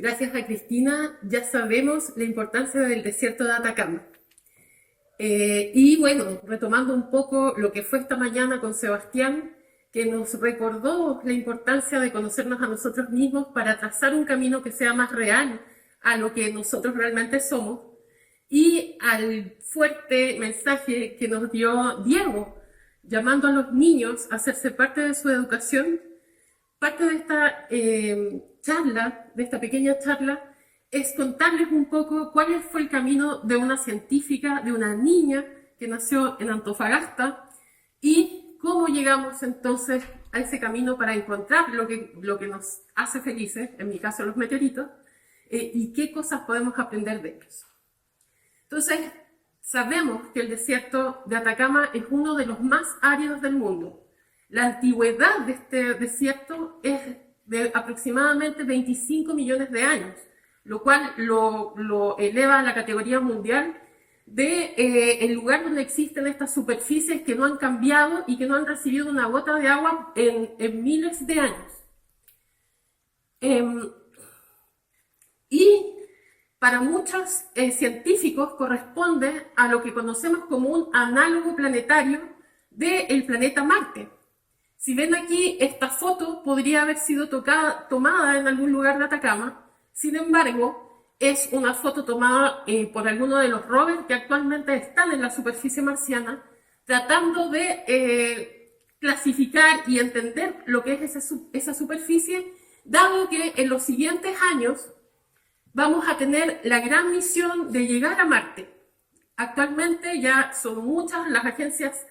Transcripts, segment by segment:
Gracias a Cristina ya sabemos la importancia del desierto de Atacama. Y bueno, retomando un poco lo que fue esta mañana con Sebastián, que nos recordó la importancia de conocernos a nosotros mismos para trazar un camino que sea más real a lo que nosotros realmente somos, y al fuerte mensaje que nos dio Diego, llamando a los niños a hacerse parte de su educación. Parte de esta charla, de esta pequeña charla, es contarles un poco cuál fue el camino de una científica, de una niña que nació en Antofagasta, y cómo llegamos entonces a ese camino para encontrar lo que nos hace felices, en mi caso los meteoritos, y qué cosas podemos aprender de ellos. Entonces, sabemos que el desierto de Atacama es uno de los más áridos del mundo. La antigüedad de este desierto es de aproximadamente 25 millones de años, lo cual lo eleva a la categoría mundial de el lugar donde existen estas superficies que no han cambiado y que no han recibido una gota de agua en miles de años. Y para muchos científicos corresponde a lo que conocemos como un análogo planetario del planeta Marte. Si ven aquí, esta foto podría haber sido tomada en algún lugar de Atacama. Sin embargo, es una foto tomada por alguno de los rovers que actualmente están en la superficie marciana, tratando de clasificar y entender lo que es esa superficie, dado que en los siguientes años vamos a tener la gran misión de llegar a Marte. Actualmente ya son muchas las agencias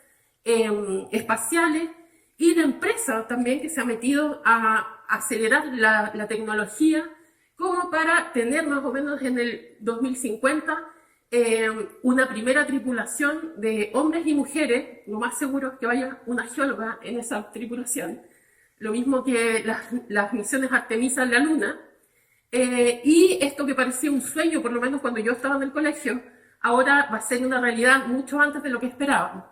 espaciales y la empresa también que se ha metido a acelerar la tecnología, como para tener más o menos en el 2050 una primera tripulación de hombres y mujeres. Lo más seguro es que vaya una geóloga en esa tripulación, lo mismo que las misiones Artemisa en la Luna. Y esto que parecía un sueño, por lo menos cuando yo estaba en el colegio, ahora va a ser una realidad mucho antes de lo que esperábamos.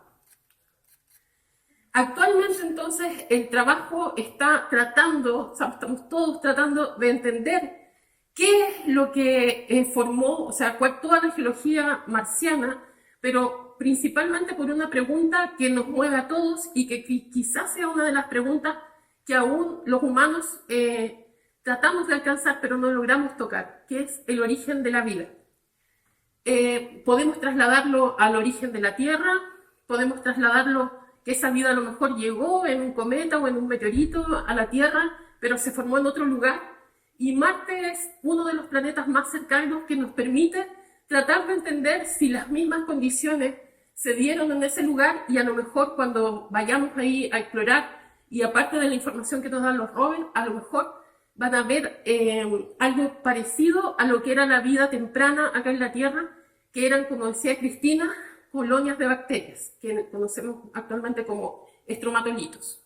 Actualmente, entonces, el trabajo está tratando, o sea, estamos todos tratando de entender qué es lo que formó, o sea, toda la geología marciana, pero principalmente por una pregunta que nos mueve a todos y que quizás sea una de las preguntas que aún los humanos tratamos de alcanzar, pero no logramos tocar, que es el origen de la vida. Podemos trasladarlo al origen de la Tierra, podemos trasladarlo que esa vida a lo mejor llegó en un cometa o en un meteorito a la Tierra, pero se formó en otro lugar. Y Marte es uno de los planetas más cercanos que nos permite tratar de entender si las mismas condiciones se dieron en ese lugar, y a lo mejor cuando vayamos ahí a explorar, y aparte de la información que nos dan los rovers, a lo mejor van a ver algo parecido a lo que era la vida temprana acá en la Tierra, que eran, como decía Cristina, colonias de bacterias, que conocemos actualmente como estromatolitos.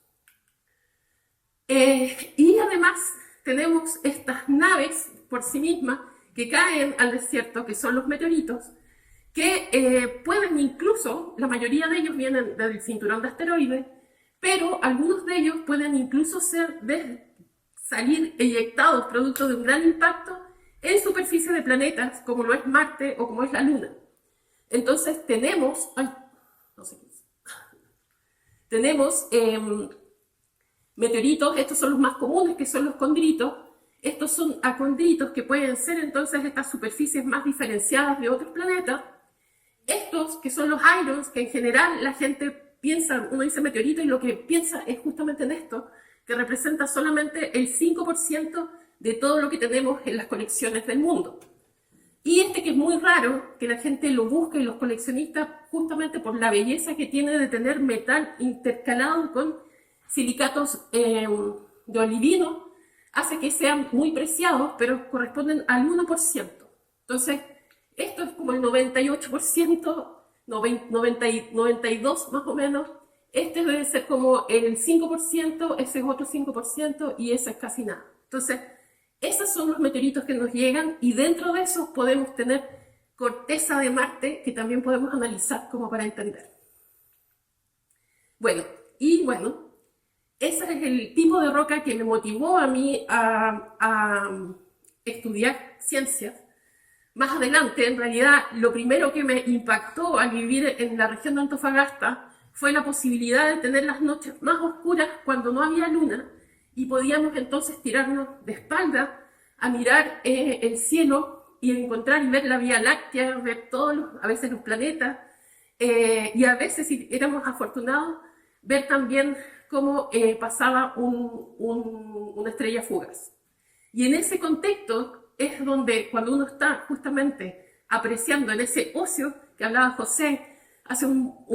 Y además tenemos estas naves por sí mismas que caen al desierto, que son los meteoritos, que pueden incluso, la mayoría de ellos vienen del cinturón de asteroides, pero algunos de ellos pueden incluso salir eyectados producto de un gran impacto en superficie de planetas, como lo es Marte o como es la Luna. Entonces tenemos, tenemos meteoritos. Estos son los más comunes, que son los condritos. Estos son acondritos, que pueden ser entonces estas superficies más diferenciadas de otros planetas. Estos, que son los irons, que en general la gente piensa, uno dice meteorito y lo que piensa es justamente en esto, que representa solamente el 5% de todo lo que tenemos en las colecciones del mundo. Y este, que es muy raro, que la gente lo busca y los coleccionistas, justamente por la belleza que tiene de tener metal intercalado con silicatos de olivino, hace que sean muy preciados, pero corresponden al 1%. Entonces, esto es como el 98%, 92% más o menos. Este debe ser como el 5%, ese es otro 5%, y ese es casi nada. Entonces, esos son los meteoritos que nos llegan, y dentro de esos podemos tener corteza de Marte, que también podemos analizar como para entender. Bueno, ese es el tipo de roca que me motivó a mí a estudiar ciencias. Más adelante, en realidad, lo primero que me impactó al vivir en la región de Antofagasta fue la posibilidad de tener las noches más oscuras cuando no había luna y podíamos entonces tirarnos de espalda a mirar el cielo y encontrar y ver la Vía Láctea, ver a veces los planetas, y a veces, si éramos afortunados, ver también cómo pasaba una estrella fugaz. Y en ese contexto es donde, cuando uno está justamente apreciando en ese ocio que hablaba José hace un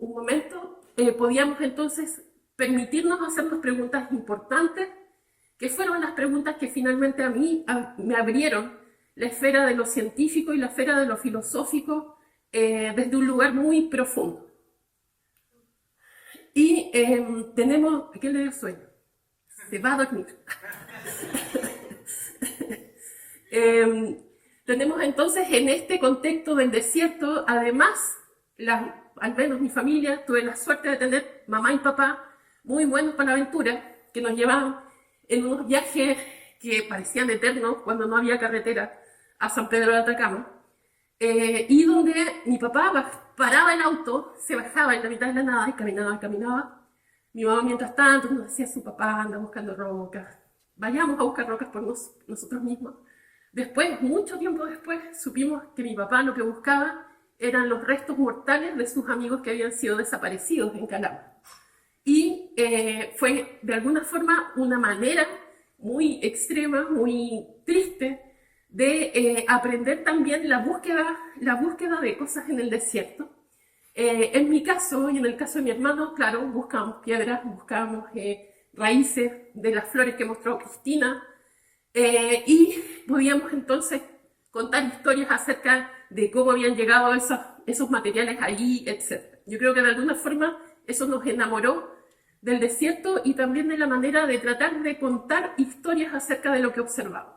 momento, podíamos entonces permitirnos hacernos preguntas importantes, que fueron las preguntas que finalmente a mí me abrieron la esfera de lo científico y la esfera de lo filosófico desde un lugar muy profundo. Y tenemos... ¿A quién le dio sueño? Se va a dormir. Tenemos entonces en este contexto del desierto, además, al menos mi familia, tuve la suerte de tener mamá y papá muy buenos para la aventura, que nos llevaban en unos viajes que parecían eternos cuando no había carretera a San Pedro de Atacama, y donde mi papá paraba el auto, se bajaba en la mitad de la nada y caminaba. Mi mamá, mientras tanto, nos decía: su papá anda buscando rocas, vayamos a buscar rocas por nosotros mismos. Después, mucho tiempo después, supimos que mi papá lo que buscaba eran los restos mortales de sus amigos que habían sido desaparecidos en Calama. Y fue, de alguna forma, una manera muy extrema, muy triste, de aprender también la búsqueda de cosas en el desierto. En mi caso, y en el caso de mi hermano, claro, buscábamos piedras, buscábamos raíces de las flores que mostró Cristina, y podíamos entonces contar historias acerca de cómo habían llegado esos materiales allí, etc. Yo creo que de alguna forma eso nos enamoró del desierto y también de la manera de tratar de contar historias acerca de lo que observamos.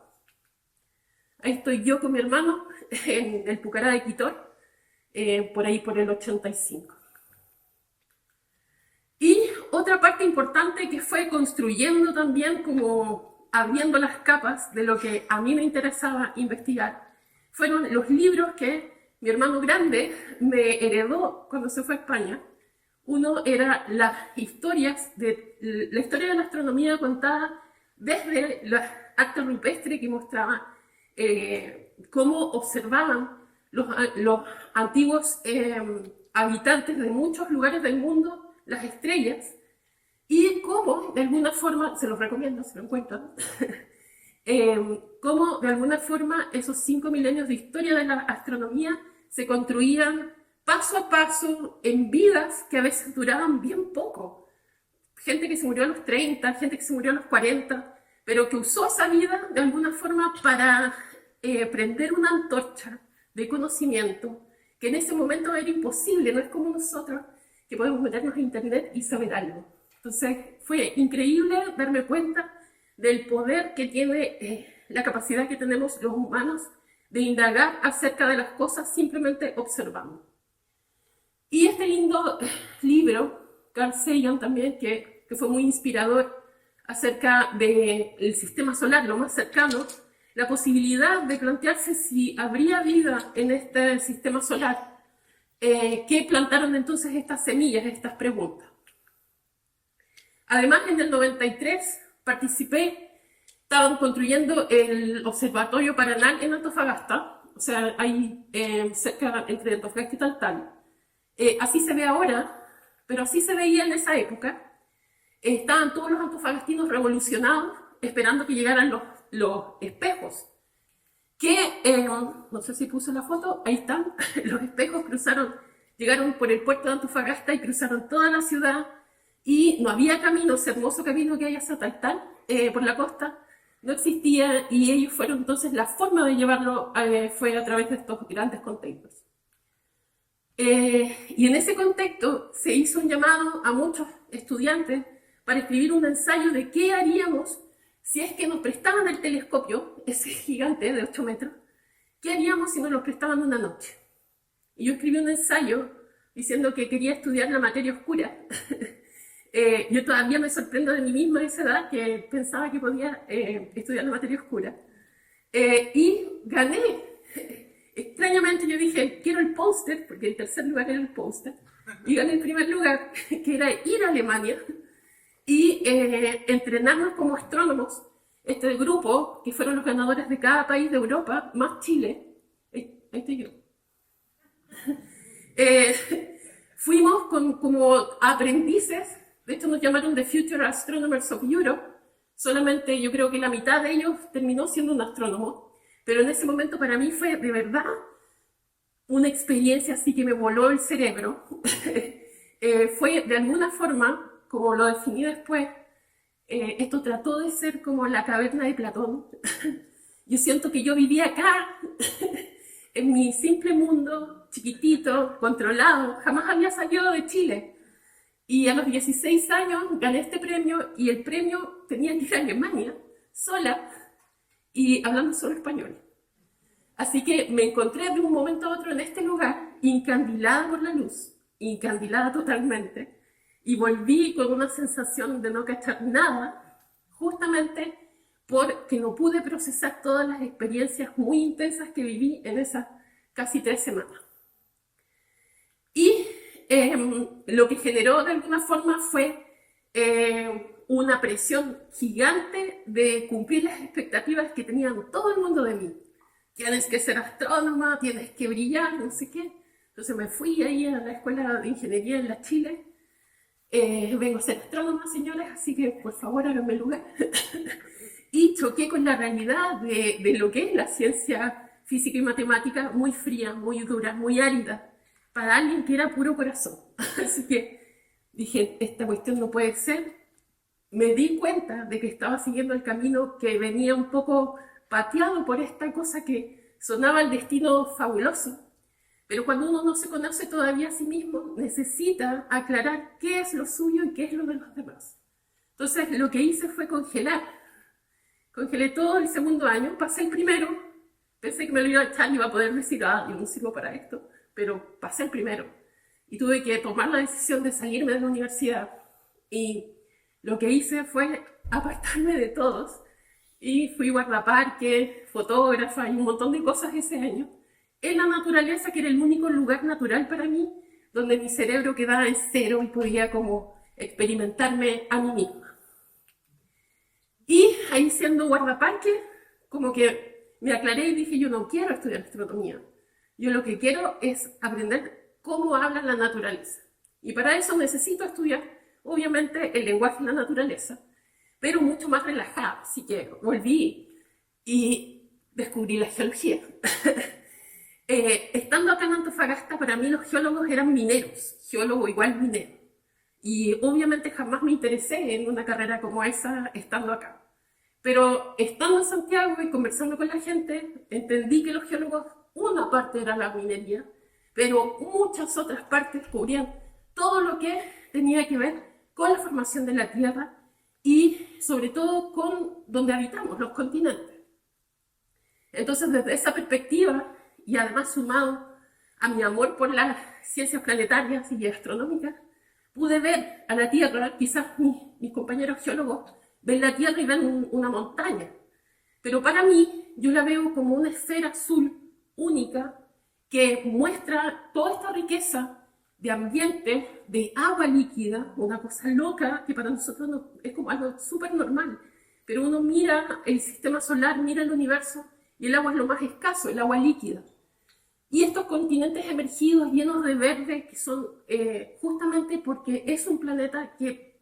Ahí estoy yo con mi hermano en el Pucará de Quitor, por ahí por el 85. Y otra parte importante que fue construyendo también, como abriendo las capas de lo que a mí me interesaba investigar, fueron los libros que mi hermano grande me heredó cuando se fue a España. Uno era la historia de la astronomía contada desde los actos rupestres que mostraban cómo observaban los antiguos habitantes de muchos lugares del mundo las estrellas, y cómo de alguna forma, se los recomiendo si lo encuentran, cómo de alguna forma esos 5 milenios de historia de la astronomía se construían paso a paso en vidas que a veces duraban bien poco. Gente que se murió a los 30, gente que se murió a los 40, pero que usó esa vida de alguna forma para prender una antorcha de conocimiento que en ese momento era imposible. No es como nosotros que podemos meternos a internet y saber algo. Entonces fue increíble darme cuenta del poder que tiene la capacidad que tenemos los humanos de indagar acerca de las cosas simplemente observando. Y este lindo libro, Carl Sagan también, que fue muy inspirador acerca del sistema solar, lo más cercano, la posibilidad de plantearse si habría vida en este sistema solar, que plantaron entonces estas semillas, estas preguntas. Además, en el 93 participé, estaban construyendo el Observatorio Paranal en Antofagasta, o sea, ahí cerca entre Antofagasta y Taltal. Así se ve ahora, pero así se veía en esa época. Estaban todos los antofagastinos revolucionados, esperando que llegaran los espejos. No sé si puse la foto, ahí están, los espejos llegaron por el puerto de Antofagasta y cruzaron toda la ciudad, y no había camino, ese hermoso camino que hay hacia Taltal, por la costa, no existía, y ellos fueron entonces, la forma de llevarlo fue a través de estos grandes containers. Y en ese contexto se hizo un llamado a muchos estudiantes para escribir un ensayo de qué haríamos si es que nos prestaban el telescopio, ese gigante de 8 metros, ¿qué haríamos si nos lo prestaban una noche? Y yo escribí un ensayo diciendo que quería estudiar la materia oscura. Yo todavía me sorprendo de mí misma a esa edad, que pensaba que podía estudiar la materia oscura. Y gané. Extrañamente yo dije, quiero el póster, porque el tercer lugar era el póster, y gané el primer lugar, que era ir a Alemania y entrenarnos como astrónomos. Este grupo, que fueron los ganadores de cada país de Europa, más Chile, ahí estoy yo, eh, fuimos como aprendices. De hecho nos llamaron The Future Astronomers of Europe. Solamente yo creo que la mitad de ellos terminó siendo un astrónomo, pero en ese momento para mí fue de verdad una experiencia así que me voló el cerebro. Fue de alguna forma, como lo definí después, esto trató de ser como la caverna de Platón. Yo siento que yo vivía acá, en mi simple mundo, chiquitito, controlado, jamás había salido de Chile. Y a los 16 años gané este premio y el premio tenía que ir a Alemania, sola, y hablando solo español. Así que me encontré de un momento a otro en este lugar, incandilada por la luz, incandilada totalmente, y volví con una sensación de no cachar nada, justamente porque no pude procesar todas las experiencias muy intensas que viví en esas casi 3 semanas. Y lo que generó de alguna forma fue una presión gigante de cumplir las expectativas que tenían todo el mundo de mí. Tienes que ser astrónoma, tienes que brillar, no sé qué. Entonces me fui ahí a la escuela de ingeniería en la Chile. Vengo a ser astrónoma, señores, así que por favor háganme lugar. Y choqué con la realidad de lo que es la ciencia física y matemática, muy fría, muy dura, muy árida, para alguien que era puro corazón. Así que dije, esta cuestión no puede ser. Me di cuenta de que estaba siguiendo el camino que venía un poco pateado por esta cosa que sonaba el destino fabuloso. Pero cuando uno no se conoce todavía a sí mismo, necesita aclarar qué es lo suyo y qué es lo de los demás. Entonces lo que hice fue congelar. Congelé todo el segundo año, pasé el primero, pensé que me lo iba a echar y iba a poder decir, yo no sirvo para esto, pero pasé el primero. Y tuve que tomar la decisión de salirme de la universidad. Y lo que hice fue apartarme de todos. Y fui guardaparque, fotógrafa y un montón de cosas ese año. En la naturaleza, que era el único lugar natural para mí, donde mi cerebro quedaba en cero y podía como experimentarme a mí misma. Y ahí siendo guardaparque, como que me aclaré y dije, yo no quiero estudiar astronomía. Yo lo que quiero es aprender cómo habla la naturaleza. Y para eso necesito estudiar, obviamente, el lenguaje de la naturaleza, pero mucho más relajada. Así que volví y descubrí la geología. Estando acá en Antofagasta, para mí los geólogos eran mineros, geólogo igual minero. Y obviamente jamás me interesé en una carrera como esa estando acá. Pero estando en Santiago y conversando con la gente, entendí que los geólogos, una parte era la minería, pero muchas otras partes cubrían todo lo que tenía que ver con la formación de la Tierra y sobre todo con donde habitamos, los continentes. Entonces, desde esa perspectiva, y además sumado a mi amor por las ciencias planetarias y astronómicas, pude ver a la Tierra. Quizás mis compañeros geólogos ven la Tierra y ven una montaña, pero para mí yo la veo como una esfera azul única que muestra toda esta riqueza de ambiente, de agua líquida, una cosa loca que para nosotros es como algo súper normal, pero uno mira el sistema solar, mira el universo y el agua es lo más escaso, el agua líquida. Y estos continentes emergidos llenos de verde que son justamente porque es un planeta que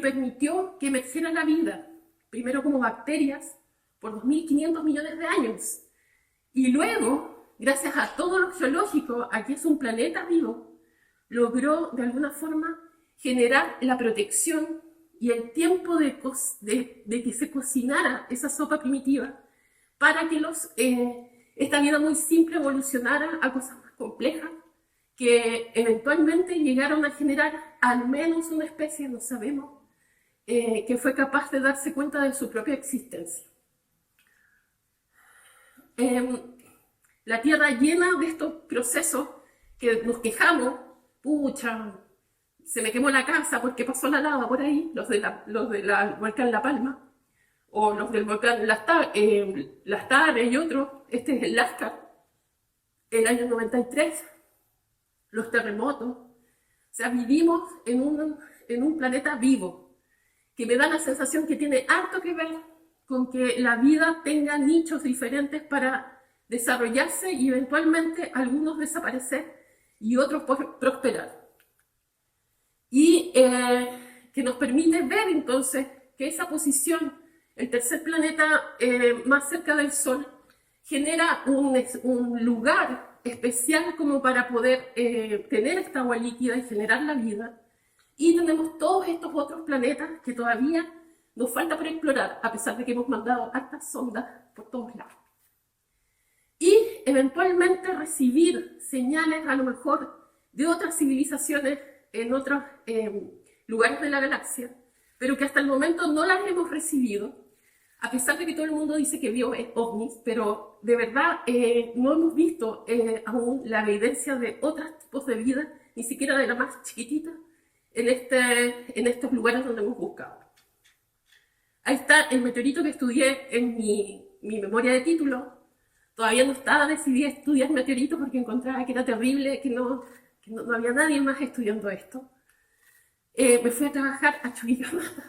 permitió que emergiera la vida, primero como bacterias por 2.500 millones de años, y luego, gracias a todo lo geológico, aquí es un planeta vivo, logró de alguna forma generar la protección y el tiempo de que se cocinara esa sopa primitiva para que esta vida muy simple evolucionara a cosas más complejas que eventualmente llegaron a generar al menos una especie, no sabemos, que fue capaz de darse cuenta de su propia existencia. La Tierra llena de estos procesos que nos quejamos, pucha, se me quemó la casa porque pasó la lava por ahí, los de la volcán La Palma, o los del volcán Lastar y otros, este es el Lascar, el año 93, los terremotos. O sea, vivimos en un planeta vivo, que me da la sensación que tiene harto que ver con que la vida tenga nichos diferentes para desarrollarse y eventualmente algunos desaparecer y otros prosperar. Y que nos permite ver entonces que esa posición, el tercer planeta más cerca del Sol, genera un lugar especial como para poder tener esta agua líquida y generar la vida. Y tenemos todos estos otros planetas que todavía nos falta por explorar, a pesar de que hemos mandado hartas sondas por todos lados. Y eventualmente recibir señales a lo mejor de otras civilizaciones en otros lugares de la galaxia, pero que hasta el momento no las hemos recibido, a pesar de que todo el mundo dice que vio ovnis, pero de verdad no hemos visto aún la evidencia de otros tipos de vida, ni siquiera de la más chiquitita, en estos lugares donde hemos buscado. Ahí está el meteorito que estudié en mi memoria de título. Todavía no estaba decidida a estudiar meteoritos porque encontraba que era terrible, que no había nadie más estudiando esto. Me fui a trabajar a Chuquicamata.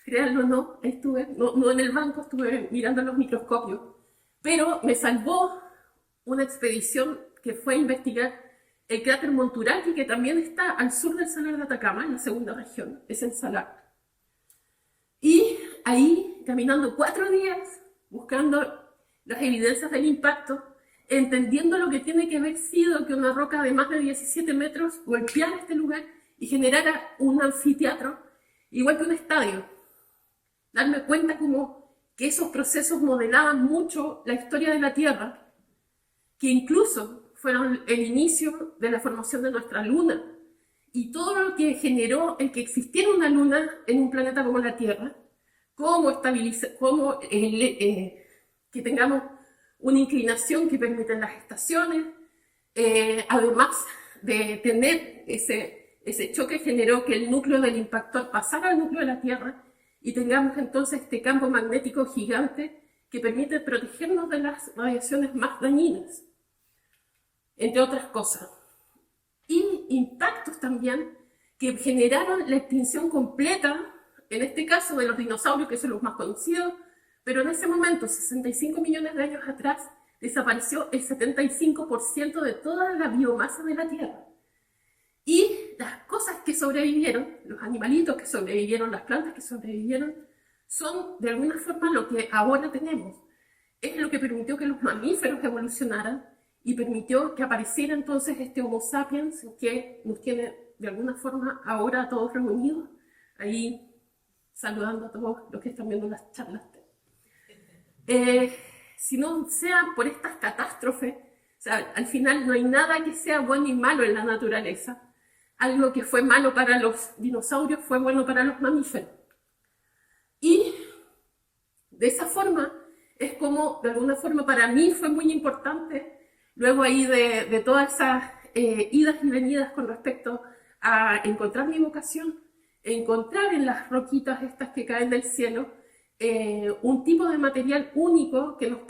Créanlo o no, estuve, no en el banco, estuve mirando los microscopios. Pero me salvó una expedición que fue a investigar el cráter Monturaqui, que también está al sur del Salar de Atacama, en la segunda región, es el Salar. Y ahí, caminando 4 días, buscando las evidencias del impacto, entendiendo lo que tiene que haber sido que una roca de más de 17 metros golpeara este lugar y generara un anfiteatro, igual que un estadio. Darme cuenta como que esos procesos modelaban mucho la historia de la Tierra, que incluso fueron el inicio de la formación de nuestra Luna, y todo lo que generó el que existiera una Luna en un planeta como la Tierra, cómo que tengamos una inclinación que permita las estaciones, además de tener ese choque generó que el núcleo del impactor pasara al núcleo de la Tierra y tengamos entonces este campo magnético gigante que permite protegernos de las radiaciones más dañinas, entre otras cosas. Y impactos también que generaron la extinción completa, en este caso de los dinosaurios, que son los más conocidos, pero en ese momento, 65 millones de años atrás, desapareció el 75% de toda la biomasa de la Tierra. Y las cosas que sobrevivieron, los animalitos que sobrevivieron, las plantas que sobrevivieron, son de alguna forma lo que ahora tenemos. Es lo que permitió que los mamíferos evolucionaran y permitió que apareciera entonces este Homo sapiens que nos tiene de alguna forma ahora todos reunidos, ahí saludando a todos los que están viendo las charlas. Si no sea por estas catástrofes, o sea, al final no hay nada que sea bueno y malo en la naturaleza. Algo que fue malo para los dinosaurios fue bueno para los mamíferos. Y de esa forma, es como, de alguna forma, para mí fue muy importante, luego ahí de todas esas idas y venidas con respecto a encontrar mi vocación, encontrar en las roquitas estas que caen del cielo, un tipo de material único que nos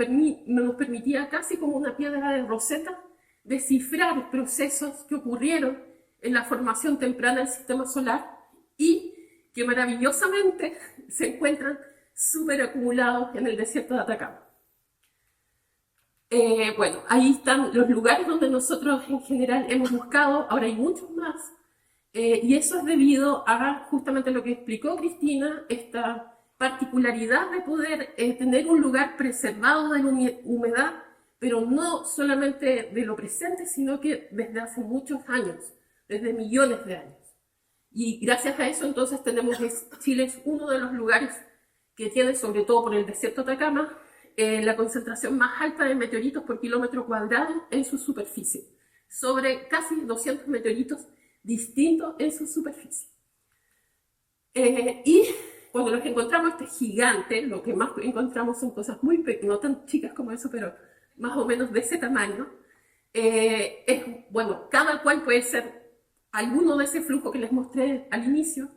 permitía, casi como una piedra de Rosetta, descifrar procesos que ocurrieron en la formación temprana del sistema solar y que maravillosamente se encuentran súper acumulados en el desierto de Atacama. Bueno, ahí están los lugares donde nosotros en general hemos buscado, ahora hay muchos más, y eso es debido a justamente lo que explicó Cristina, esta particularidad de poder tener un lugar preservado de la humedad, pero no solamente de lo presente, sino que desde hace muchos años, desde millones de años. Y gracias a eso entonces Chile es uno de los lugares que tiene, sobre todo por el desierto de Atacama, la concentración más alta de meteoritos por kilómetro cuadrado en su superficie, sobre casi 200 meteoritos distintos en su superficie. Y cuando los encontramos, este gigante, lo que más encontramos son cosas muy pequeñas, no tan chicas como eso, pero más o menos de ese tamaño. Bueno, cada cual puede ser alguno de ese flujo que les mostré al inicio,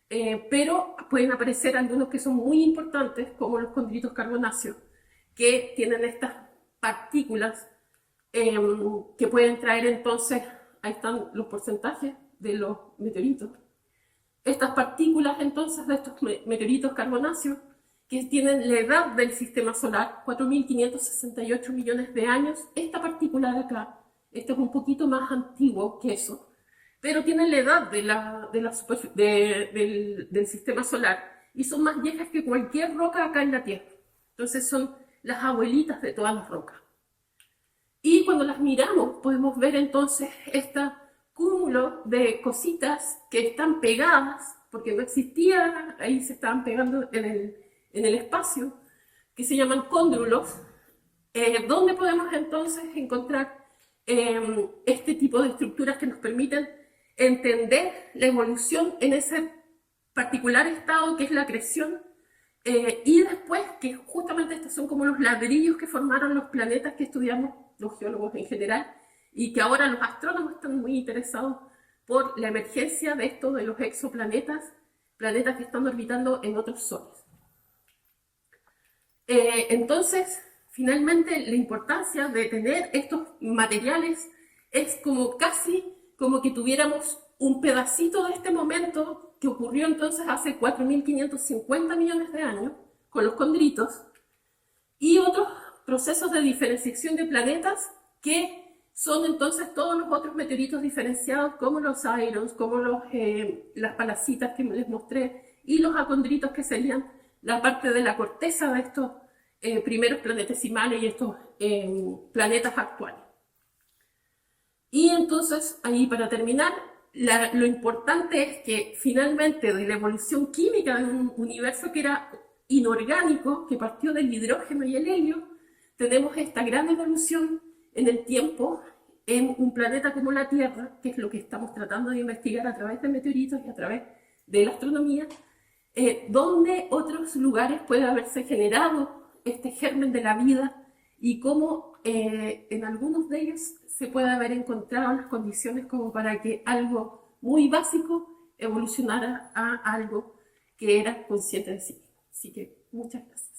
pero pueden aparecer algunos que son muy importantes, como los condritos carbonáceos, que tienen estas partículas que pueden traer entonces, ahí están los porcentajes de los meteoritos. Estas partículas entonces de estos meteoritos carbonáceos que tienen la edad del sistema solar, 4.568 millones de años, esta partícula de acá, este es un poquito más antiguo que eso, pero tienen la edad del sistema solar y son más viejas que cualquier roca acá en la Tierra. Entonces son las abuelitas de todas las rocas. Y cuando las miramos podemos ver entonces este cúmulo de cositas que están pegadas, porque no existía, ahí se estaban pegando en el espacio, que se llaman cóndrulos, donde podemos entonces encontrar este tipo de estructuras que nos permiten entender la evolución en ese particular estado que es la acreción, y después que justamente estos son como los ladrillos que formaron los planetas que estudiamos los geólogos en general y que ahora los astrónomos están muy interesados por la emergencia de esto de los exoplanetas, planetas que están orbitando en otros soles. Entonces, finalmente, la importancia de tener estos materiales es como casi como que tuviéramos un pedacito de este momento que ocurrió entonces hace 4.550 millones de años con los condritos y otros procesos de diferenciación de planetas que son entonces todos los otros meteoritos diferenciados como los Irons, como las palacitas que les mostré y los acondritos que serían la parte de la corteza de estos primeros planetesimales y estos planetas actuales. Y entonces, ahí para terminar, lo importante es que finalmente de la evolución química de un universo que era inorgánico, que partió del hidrógeno y el helio, tenemos esta gran evolución en el tiempo en un planeta como la Tierra, que es lo que estamos tratando de investigar a través de meteoritos y a través de la astronomía, donde otros lugares puede haberse generado este germen de la vida y cómo en algunos de ellos se puede haber encontrado las condiciones como para que algo muy básico evolucionara a algo que era consciente de sí. Así que muchas gracias.